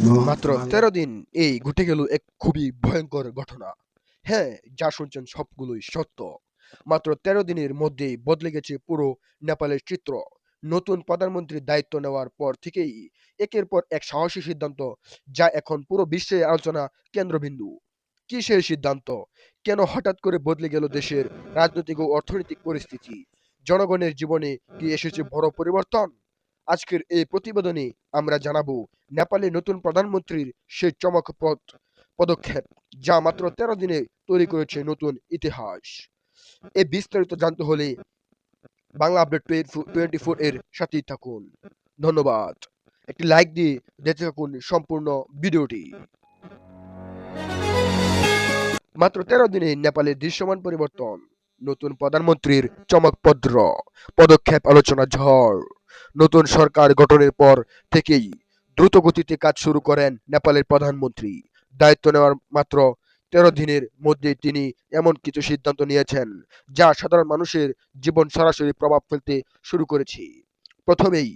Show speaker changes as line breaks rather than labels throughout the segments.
মাত্র ১৩ দিন এই ঘটে গেল এক খুবই ভয়ঙ্কর ঘটনা। হ্যাঁ, যা শুনছেন সবগুলোই সত্য। মাত্র ১৩ দিনের মধ্যেই বদলে গেছে পুরো নেপালের চিত্র। নতুন প্রধানমন্ত্রীর দায়িত্ব নেওয়ার পর থেকেই একের পর এক সাহসী সিদ্ধান্ত, যা এখন পুরো বিশ্বে আলোচনা কেন্দ্রবিন্দু। কি সেই সিদ্ধান্ত? কেন হঠাৎ করে বদলে গেল দেশের রাজনৈতিক ও অর্থনৈতিক পরিস্থিতি? জনগণের জীবনে কি এসেছে বড় পরিবর্তন? আজকের এই প্রতিবেদনে আমরা জানাবো নেপালে নতুন প্রধানমন্ত্রীর সেই চমকপ্রদ পদক্ষেপ, যা মাত্র ১৩ দিনে তৈরি করেছে নতুন ইতিহাস। এই বিস্তারিত জানতে হলে বাংলা আপডেট 24 এর সাথেই থাকুন। ধন্যবাদ। একটি লাইক দিয়ে দেখতে থাকুন সম্পূর্ণ ভিডিওটি। মাত্র ১৩ দিনে নেপালের দৃশ্যমান পরিবর্তন, নতুন প্রধানমন্ত্রীর চমকপ্রদ পদক্ষেপ, আলোচনা ঝড়। নতুন সরকার গঠনের পর থেকেই দ্রুত গতিতে কাজ শুরু করেন নেপালের প্রধানমন্ত্রী। দায়িত্ব নেওয়ার মাত্র ১৩ দিনের মধ্যে তিনি এমন কিছু সিদ্ধান্ত নিয়েছেন, যা সাধারণ মানুষের জীবন সরাসরি প্রভাব ফেলতে শুরু করেছে। প্রথমেই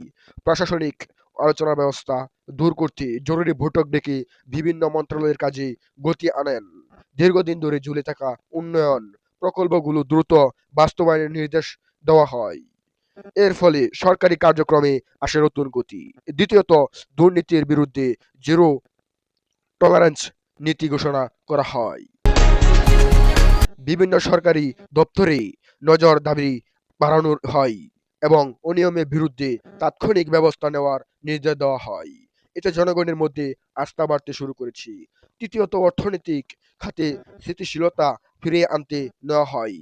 প্রশাসনিক আলোচনা ব্যবস্থা দূর করতে জরুরি বৈঠক ডেকে বিভিন্ন মন্ত্রণালয়ের কাজে গতি আনেন। দীর্ঘদিন ধরে ঝুলে থাকা উন্নয়ন প্রকল্পগুলো দ্রুত বাস্তবায়নের নির্দেশ দেওয়া হয়। এর ফলে সরকারি কার্যক্রমে আসে নতুন গতি। দ্বিতীয়ত, দুর্নীতির বিরুদ্ধে জিরো টলারেন্স নীতি ঘোষণা করা হয়। বিভিন্ন সরকারি দপ্তরে নজরদারি বাড়ানো হয় এবং অনিয়মের বিরুদ্ধে তাৎক্ষণিক ব্যবস্থা নেওয়ার নির্দেশ দেওয়া হয়। এতে জনগণের মধ্যে আস্থা বাড়তে শুরু করেছে। তৃতীয়ত, অর্থনৈতিক খাতে স্থিতিশীলতা ফিরিয়ে আনতে নেওয়া হয়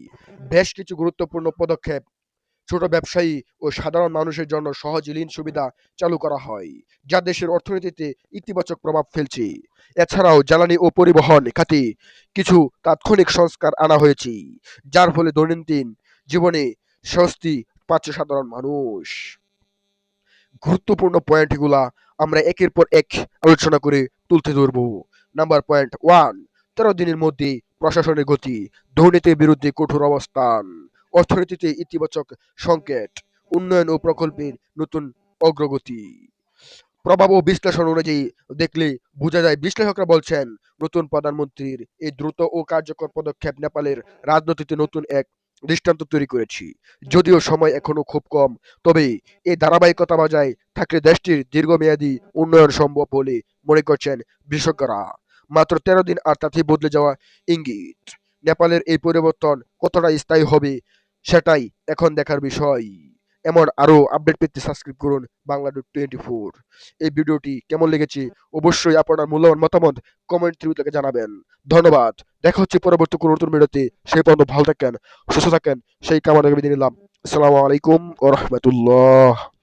বেশ কিছু গুরুত্বপূর্ণ পদক্ষেপ। ছোট ব্যবসায়ী ও সাধারণ মানুষের জন্য সহজ ঋণ সুবিধা চালু করা হয়, যা দেশের অর্থনীতিতে ইতিবাচক প্রভাব ফেলছে। এছাড়াও জ্বালানি ও পরিবহন খাতে কিছু তাৎক্ষণিক সংস্কার আনা হয়েছে, যার ফলে দৈনন্দিন জীবনে স্বস্তি পাচ্ছে সাধারণ মানুষ। গুরুত্বপূর্ণ পয়েন্টগুলা আমরা একের পর এক আলোচনা করে তুলতে ধরবো। নাম্বার পয়েন্ট 1, ১৩ দিনের মধ্যে প্রশাসনের গতি, দুর্নীতির বিরুদ্ধে কঠোর অবস্থান, অর্থনীতিতে ইতিবাচক সংকেত, উন্নয়ন ও প্রকল্পের নতুন অগ্রগতি। প্রভাব ও বিশ্লেষণ অনুযায়ী দেখলে বোঝা যায়, বিশ্লেষকরা বলছেন নতুন প্রধানমন্ত্রীর এই দ্রুত ও কার্যকর পদক্ষেপ নেপালের রাজনীতিতে নতুন এক দৃষ্টান্ত তৈরি করেছে। যদিও সময় এখনো খুব কম, তবে এই ধারাবাহিকতা বজায় থাকলে দেশটির দীর্ঘমেয়াদী উন্নয়ন সম্ভব বলে মনে করছেন বিশেষজ্ঞরা। মাত্র ১৩ দিন আর তাতেই বদলে যাওয়া ইঙ্গিত। নেপালের এই পরিবর্তন কতটা স্থায়ী হবে সেটাই এখন দেখার বিষয়। এমন আরো আপডেট পেতে সাবস্ক্রাইব করুন বাংলা.24। এই ভিডিওটি কেমন লেগেছে অবশ্যই আপনার মূল্যবান মতামত কমেন্ট থ্রু থেকে জানাবেন। ধন্যবাদ। দেখা হচ্ছে পরবর্তী কোনো নতুন ভিডিওতে। সেই পর্যন্ত ভালো থাকেন, সুস্থ থাকেন, সেই কামনা করে বিদায় নিলাম। আসসালামু আলাইকুম ওয়া রাহমাতুল্লাহ।